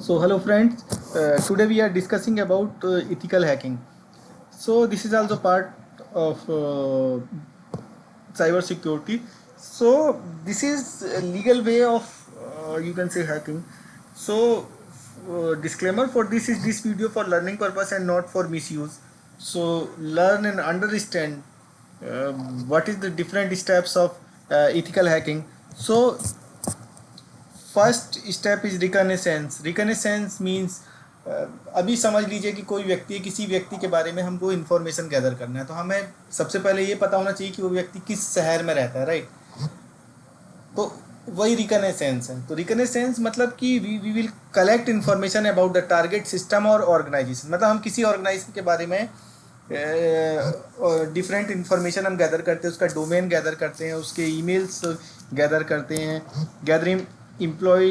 So hello friends, today we are discussing about ethical hacking. So this is also part of cyber security. So this is a legal way of you can say hacking. So disclaimer for this video for learning purpose and not for misuse. So learn and understand what is the different steps of ethical hacking. So first step is reconnaissance. Reconnaissance means अभी समझ लीजिए कि कोई व्यक्ति किसी व्यक्ति के बारे में हमको इन्फॉर्मेशन गैदर करना है, तो हमें सबसे पहले ये पता होना चाहिए कि वो व्यक्ति किस शहर में रहता है, राइट. तो वही रिकनेसेंस है. तो रिकनेसेंस मतलब कि we will collect information about the target system और ऑर्गेनाइजेशन. मतलब हम किसी ऑर्गेनाइजेशन के बारे में डिफरेंट इन्फॉर्मेशन हम गैदर करते हैं, उसका डोमेन गैदर करते हैं, उसके ईमेल्स गैदर करते हैं, gathering employee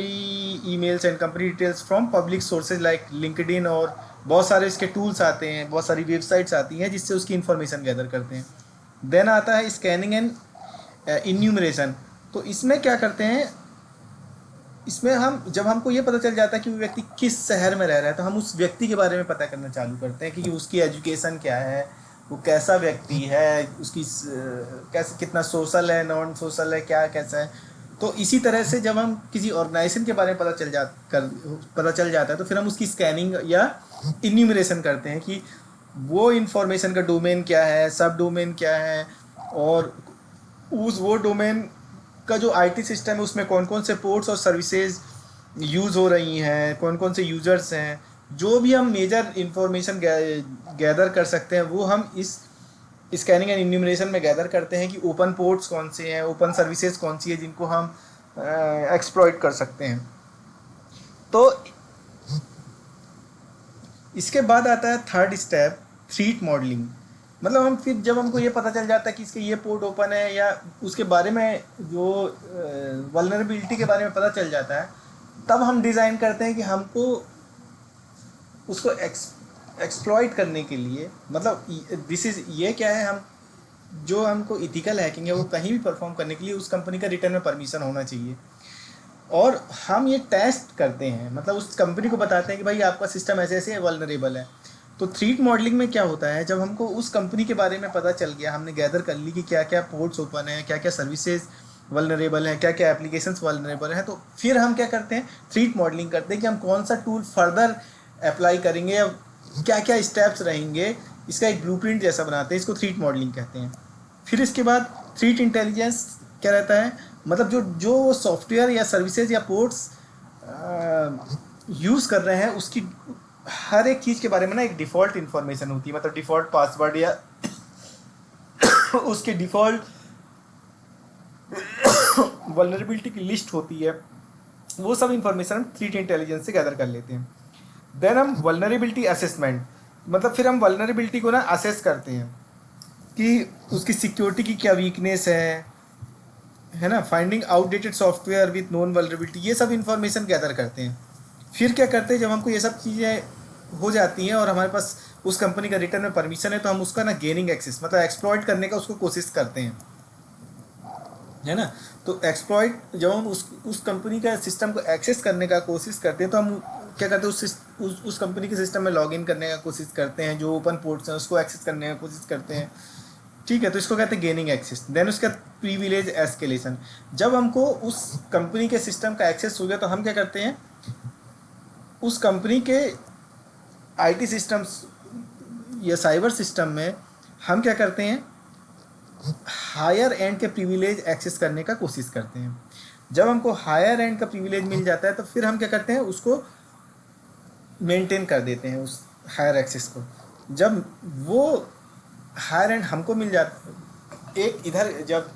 emails and company details from public sources like LinkedIn, और बहुत सारे इसके टूल्स आते हैं, बहुत सारी वेबसाइट्स आती हैं जिससे उसकी इन्फॉर्मेशन गैदर करते हैं. देन आता है स्कैनिंग एंड इन्यूमरेशन. तो इसमें क्या करते हैं, इसमें हम जब हमको ये पता चल जाता है कि वो व्यक्ति किस शहर में रह रहा है, तो हम उस व्यक्ति के बारे में पता करना चालू करते हैं कि उसकी एजुकेशन क्या है, वो कैसा व्यक्ति है, उसकी कैसे कितना सोशल है, नॉन सोशल है, क्या कैसा है. तो इसी तरह से जब हम किसी ऑर्गेनाइजेशन के बारे में पता चल जाता है, तो फिर हम उसकी स्कैनिंग या इन्यूमरेशन करते हैं कि वो इन्फॉर्मेशन का डोमेन क्या है, सब डोमेन क्या है, और वो डोमेन का जो आईटी सिस्टम है उसमें कौन कौन से पोर्ट्स और सर्विसेज यूज़ हो रही हैं, कौन कौन से यूज़र्स हैं. जो भी हम मेजर इन्फॉर्मेशन गैदर कर सकते हैं वो हम इस स्कैनिंग एंड इन्यूमरेशन में गैदर करते हैं कि ओपन पोर्ट्स कौन से हैं, ओपन सर्विसेज कौन सी है जिनको हम एक्सप्लॉइट कर सकते हैं. तो इसके बाद आता है थर्ड स्टेप, थ्रेट मॉडलिंग. मतलब हम फिर जब हमको ये पता चल जाता है कि इसके ये पोर्ट ओपन है या उसके बारे में जो वल्नरेबिलिटी के बारे में पता चल जाता है, तब हम डिज़ाइन करते हैं कि हमको उसको एक्सप्लॉइट करने के लिए, मतलब दिस इज़ ये क्या है, हम जो हमको इथिकल हैकिंग है वो कहीं भी परफॉर्म करने के लिए उस कंपनी का रिटर्न में परमिशन होना चाहिए. और हम ये टेस्ट करते हैं, मतलब उस कंपनी को बताते हैं कि भाई आपका सिस्टम ऐसे ऐसे वल्नरेबल है. तो थ्रेट मॉडलिंग में क्या होता है, जब हमको उस कंपनी के बारे में पता चल गया, हमने गैदर कर ली कि क्या क्या पोर्ट्स ओपन है, क्या क्या सर्विसेज वल्नरेबल हैं, क्या क्या एप्लीकेशंस वल्नरेबल हैं, तो फिर हम क्या करते हैं, थ्रेट मॉडलिंग करते हैं कि हम कौन सा टूल फर्दर अप्लाई करेंगे या क्या क्या स्टेप्स रहेंगे. इसका एक ब्लूप्रिंट जैसा बनाते हैं, इसको थ्रेट मॉडलिंग कहते हैं. फिर इसके बाद थ्रेट इंटेलिजेंस क्या रहता है, मतलब जो सॉफ्टवेयर या सर्विसेज या पोर्ट्स यूज़ कर रहे हैं उसकी हर एक चीज़ के बारे में ना एक डिफ़ॉल्ट इन्फॉर्मेशन होती है, मतलब डिफ़ॉल्ट पासवर्ड या उसके डिफ़ॉल्ट वल्नरेबिलिटी की लिस्ट होती है. वो सब इन्फॉर्मेशन हम थ्रेट इंटेलिजेंस से गैदर कर लेते हैं. देन हम वल्नरेबिलिटी असेसमेंट, मतलब फिर हम वल्नरेबिलिटी को ना असेस करते हैं कि उसकी सिक्योरिटी की क्या वीकनेस है ना, finding outdated software with known vulnerability, ये सब इन्फॉर्मेशन गैदर करते हैं. फिर क्या करते हैं, जब हमको ये सब चीज़ें हो जाती हैं और हमारे पास उस कंपनी का रिटर्न में परमिशन है, तो हम उसका ना गेनिंग एक्सेस, मतलब एक्सप्लॉइट करने का उसको कोशिश करते हैं, है ना. तो एक्सप्लॉइट जब हम उस कंपनी का सिस्टम को एक्सेस करने का कोशिश करते हैं, तो हम क्या करते हैं, उस कंपनी के सिस्टम में लॉगिन करने का कोशिश करते हैं, जो ओपन पोर्ट्स हैं उसको एक्सेस करने का कोशिश करते हैं, ठीक है. तो इसको कहते हैं गेनिंग एक्सेस. देन उसका प्रिविलेज एस्केलेशन. जब हमको उस कंपनी के सिस्टम का एक्सेस हो गया, तो हम क्या करते हैं, उस कंपनी के आईटी सिस्टम्स या साइबर सिस्टम में हम क्या करते हैं, हायर एंड के प्रिविलेज एक्सेस करने का कोशिश करते हैं. जब हमको हायर एंड का प्रिविलेज मिल जाता है, तो फिर हम क्या करते हैं, उसको मेंटेन कर देते हैं उस हायर एक्सेस को. जब वो हायर एंड हमको मिल जाता, एक इधर जब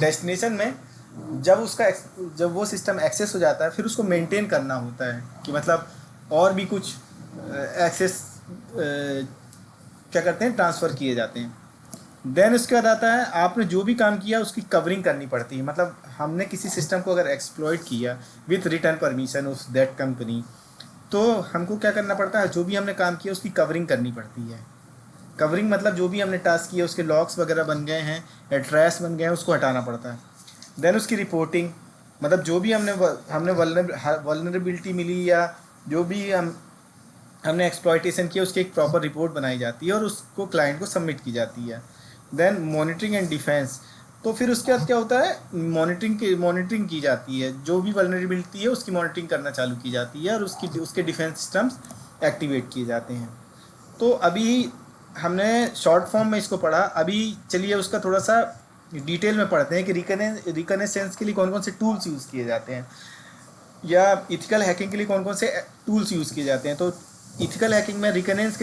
डेस्टिनेशन में जब वो सिस्टम एक्सेस हो जाता है, फिर उसको मेंटेन करना होता है कि मतलब और भी कुछ एक्सेस क्या करते हैं, ट्रांसफ़र किए जाते हैं. देन उसके बाद आता है, आपने जो भी काम किया उसकी कवरिंग करनी पड़ती है. मतलब हमने किसी सिस्टम को अगर एक्सप्लॉइट किया with return permission of that company, तो हमको क्या करना पड़ता है, जो भी हमने काम किया उसकी कवरिंग करनी पड़ती है. कवरिंग मतलब जो भी हमने टास्क किया उसके लॉग्स वगैरह बन गए हैं या ट्रैश बन गए हैं, उसको हटाना पड़ता है. देन उसकी रिपोर्टिंग, मतलब जो भी हमने वल्नरेबिलिटी मिली या जो भी हमने एक्सप्लॉयटेशन किया उसकी एक प्रॉपर रिपोर्ट बनाई जाती है और उसको क्लाइंट को सबमिट की जाती है। देन मॉनिटरिंग एंड डिफेंस, तो फिर उसके बाद क्या होता है, मॉनिटरिंग की जाती है, जो भी वल्नरेबिलिटी है उसकी मॉनिटरिंग करना चालू की जाती है और उसके डिफेंस सिस्टम्स एक्टिवेट किए जाते हैं। तो अभी हमने शॉर्ट फॉर्म में इसको पढ़ा, अभी चलिए उसका थोड़ा सा डिटेल में पढ़ते हैं कि रिकनेसेंस के लिए कौन कौन से टूल्स यूज़ किए जाते हैं या इथिकल हैकिंग के लिए कौन कौन से टूल्स यूज़ किए जाते हैं। तो इथिकल हैकिंग में रिकनेसेंस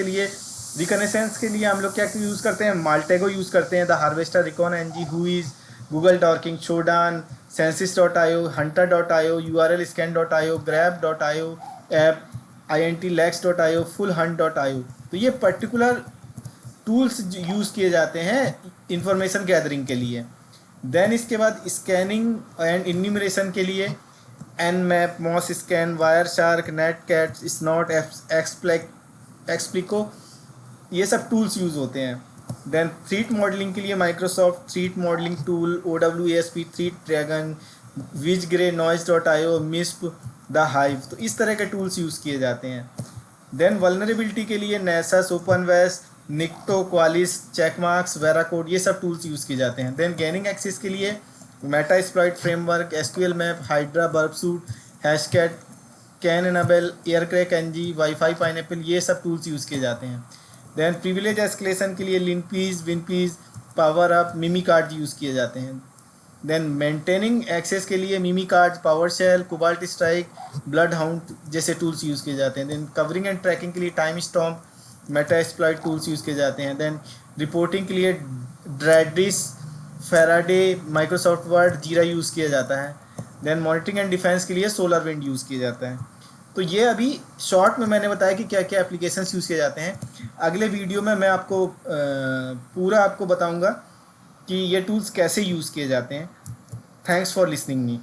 के लिए हम लोग क्या यूज़ करते हैं, माल्टेगो यूज़ करते हैं, the Harvester, Recon NG, whois, Google dorking, Shodan, सेंसिस.io, hunter.io, urlscan.io, grab.io app, intlex.io, fullhunt.io। तो ये पर्टिकुलर टूल्स यूज़ किए जाते हैं इंफॉर्मेशन गैदरिंग के लिए। देन इसके बाद स्कैनिंग एंड इन्यूमरेशन के लिए Nmap, Masscan, Wireshark, Netcat, Snort, Xplico, ये सब टूल्स यूज़ होते हैं। देन थ्रीट मॉडलिंग के लिए Microsoft threat modelling tool, OWASP, Threat Dragon, विज ग्रे, नॉइज.io, मिस्प, द हाइव, तो इस तरह के टूल्स यूज़ किए जाते हैं। देन वल्नरेबिलिटी के लिए नेसस, ओपनवेस, निक्टो, क्वालिस, चेकमार्क्स, वेराकोड, ये सब टूल्स यूज़ किए जाते हैं। देन गेनिंग एक्सेस के लिए meta exploit framework, SQL map, Hydra, Burp Suite, Hashcat, Cain and Abel, Aircrack NG, WiFi Pineapple, ये सब टूल्स यूज़ किए जाते हैं। देन प्रिविलेज एस्केलेशन के लिए LinPEAS, WinPEAS, PowerUp, Mimikatz use किए जाते हैं। देन मेंटेनिंग एक्सेस के लिए Mimikatz, PowerShell, Cobalt Strike, BloodHound जैसे टूल्स यूज़ किए जाते हैं। देन कवरिंग एंड ट्रैकिंग के लिए timestomp, Metasploit tools use किए जाते हैं। देन रिपोर्टिंग के लिए Dradis, Faraday, Microsoft Word, Jira use किया जाता है। देन मॉनिटरिंग एंड डिफेंस के लिए सोलर विंड यूज़ किया जाता है। तो ये अभी शॉर्ट में मैंने बताया कि क्या क्या एप्लीकेशंस यूज़ किए जाते हैं। अगले वीडियो में मैं आपको पूरा आपको बताऊंगा कि ये टूल्स कैसे यूज़ किए जाते हैं। Thanks for listening me.